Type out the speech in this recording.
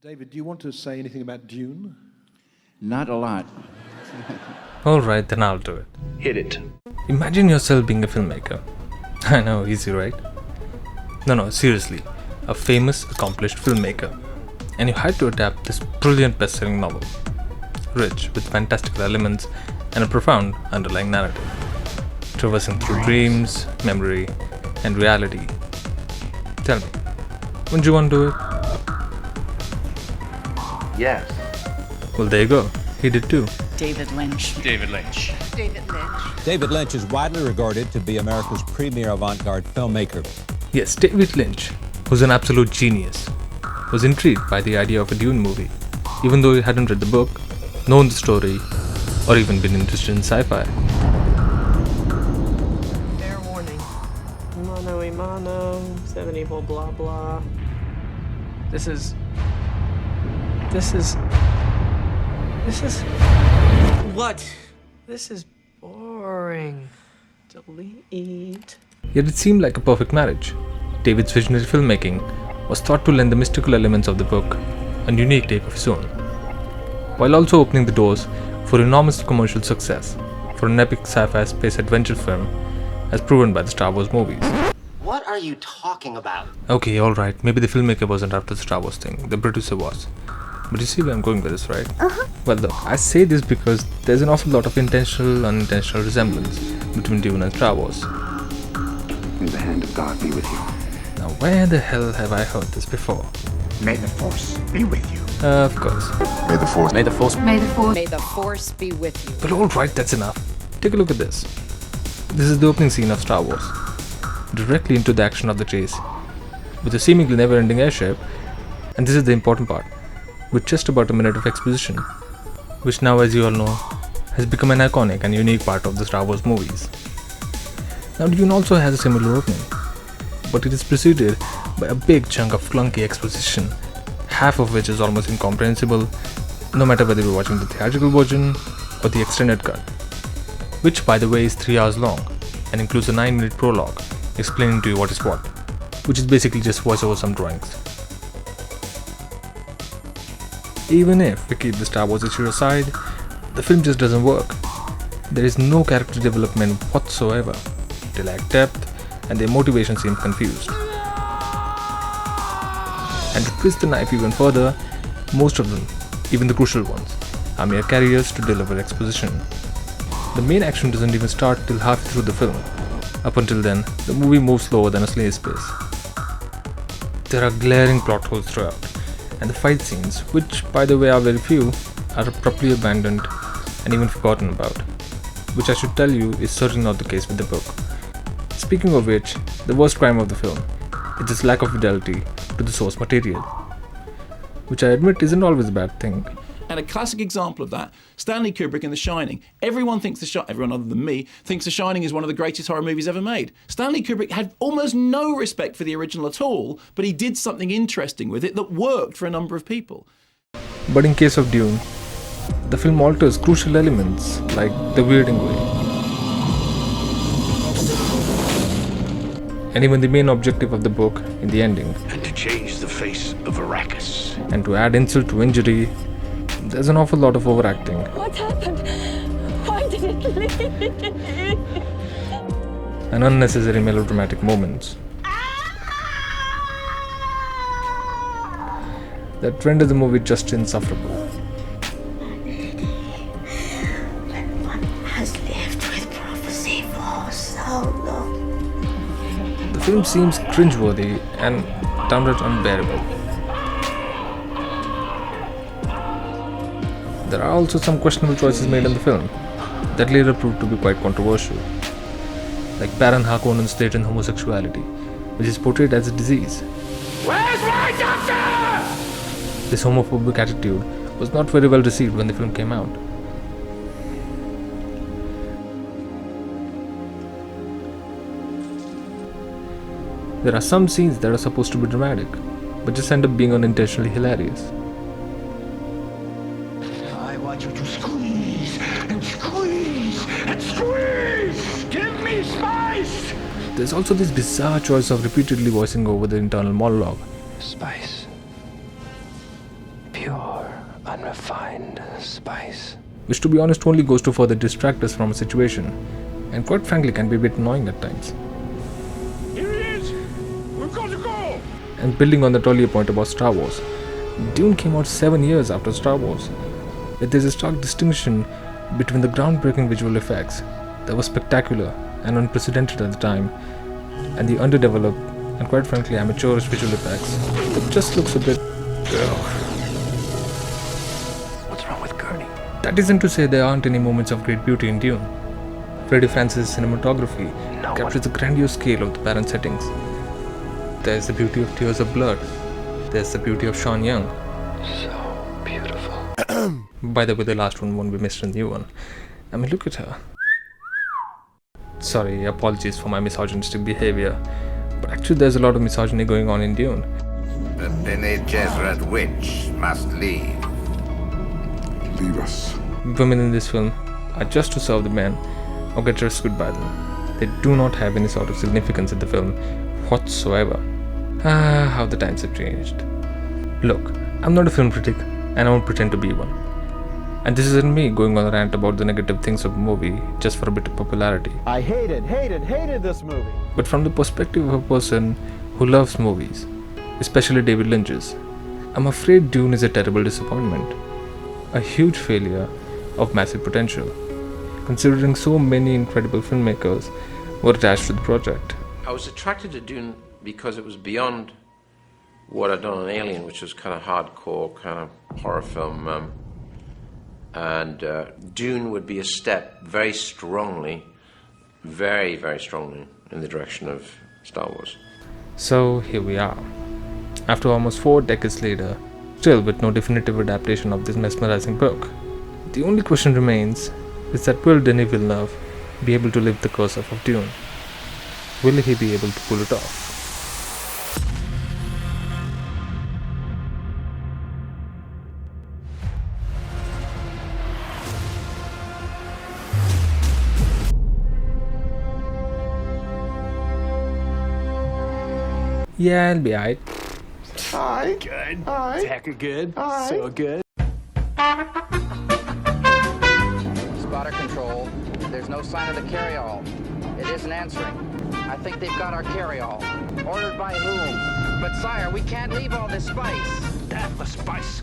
David, do you want to say anything about Dune? Not a lot. Alright, then I'll do it. Hit it. Imagine yourself being a filmmaker. I know, easy, right? No, seriously. A famous, accomplished filmmaker. And you had to adapt this brilliant best-selling novel. Rich with fantastical elements and a profound underlying narrative. Traversing through dreams, memory, and reality. Tell me, wouldn't you want to do it? Yes. Well, there you go. He did too. David Lynch. David Lynch. David Lynch. David Lynch is widely regarded to be America's premier avant-garde filmmaker. Yes, David Lynch, who's an absolute genius, was intrigued by the idea of a Dune movie, even though he hadn't read the book, known the story, or even been interested in sci-fi. Fair warning. Mano a mano, 70 blah blah blah. This is... What? This is boring. Delete. Yet it seemed like a perfect marriage. David's visionary filmmaking was thought to lend the mystical elements of the book a unique take of his own, while also opening the doors for enormous commercial success for an epic sci-fi space adventure film as proven by the Star Wars movies. What are you talking about? Okay, alright, maybe the filmmaker wasn't after the Star Wars thing, the producer was. But you see where I'm going with this, right? Well, though, I say this because there's an awful lot of intentional, unintentional resemblance between Dune and Star Wars. May the hand of God be with you. Now, where the hell have I heard this before? May the Force be with you. Of course. May the Force. May the force. May the force. May the force be with you. But alright, that's enough. Take a look at this. This is the opening scene of Star Wars. Directly into the action of the chase, with a seemingly never-ending airship, and this is the important part, with just about a minute of exposition, which now, as you all know, has become an iconic and unique part of the Star Wars movies. Now, Dune also has a similar opening, but it is preceded by a big chunk of clunky exposition, half of which is almost incomprehensible, no matter whether you're watching the theatrical version or the extended cut, which, by the way, is 3 hours long and includes a 9-minute prologue explaining to you what is what, which is basically just voice over some drawings. Even if we keep the Star Wars issue aside, the film just doesn't work. There is no character development whatsoever. They lack depth, and their motivation seems confused. And to twist the knife even further, most of them, even the crucial ones, are mere carriers to deliver exposition. The main action doesn't even start till halfway through the film. Up until then, the movie moves slower than a snail's pace. There are glaring plot holes throughout, and the fight scenes, which by the way are very few, are abruptly abandoned and even forgotten about, which I should tell you is certainly not the case with the book. Speaking of which, the worst crime of the film is its lack of fidelity to the source material, which I admit isn't always a bad thing. And a classic example of that, Stanley Kubrick in The Shining. Everyone thinks everyone other than me thinks The Shining is one of the greatest horror movies ever made. Stanley Kubrick had almost no respect for the original at all, but he did something interesting with it that worked for a number of people. But in case of Dune, the film alters crucial elements like the weirding way, and even the main objective of the book in the ending. And to change the face of Arrakis. And to add insult to injury, there's an awful lot of overacting. What happened? Why did it leave? And unnecessary melodramatic moments that render the movie just insufferable. One has lived with prophecy for so long. The film seems cringeworthy and downright unbearable. There are also some questionable choices made in the film that later proved to be quite controversial, like Baron Harkonnen's latent homosexuality, which is portrayed as a disease. Where's my doctor? This homophobic attitude was not very well received when the film came out. There are some scenes that are supposed to be dramatic, but just end up being unintentionally hilarious. I want you to squeeze and squeeze and squeeze. Give me spice. There's also this bizarre choice of repeatedly voicing over the internal monologue. Spice. pure, unrefined spice. Which, to be honest, only goes to further distract us from a situation, and quite frankly can be a bit annoying at times. Here he is! We've got to go! And building on that earlier point about Star Wars, Dune came out 7 years after Star Wars. Yet there's a stark distinction between the groundbreaking visual effects that were spectacular and unprecedented at the time, and the underdeveloped and quite frankly amateurish visual effects that just looks a bit... What's wrong with Gurney? That isn't to say there aren't any moments of great beauty in Dune. Freddie Francis' cinematography captures the grandiose scale of the barren settings. There's the beauty of Tears of Blood. There's the beauty of Sean Young. So beautiful. By the way, the last one won't be missed in the new one. I mean, look at her. Sorry, apologies for my misogynistic behavior, but actually there's a lot of misogyny going on in Dune. The Bene Gesserit witch must leave. Leave us. Women in this film are just to serve the men or get rescued by them. They do not have any sort of significance in the film whatsoever. How the times have changed. Look, I'm not a film critic and I won't pretend to be one. And this isn't me going on a rant about the negative things of a movie just for a bit of popularity. I hated this movie. But from the perspective of a person who loves movies, especially David Lynch's, I'm afraid Dune is a terrible disappointment. A huge failure of massive potential, considering so many incredible filmmakers were attached to the project. I was attracted to Dune because it was beyond what I'd done on Alien, which was kind of hardcore, kind of horror film. And Dune would be a step very strongly, very, very strongly in the direction of Star Wars. So here we are. After almost 4 decades later, still with no definitive adaptation of this mesmerizing book. The only question remains is that will Denis Villeneuve be able to live the curse of Dune? Will he be able to pull it off? Yeah, I'll be alright. Hi. Good. Hi. Hecker good. Hi. So good. Spotter control. There's no sign of the carryall. It isn't answering. I think they've got our carryall. Ordered by whom? But sire, we can't leave all this spice. Damn the spice.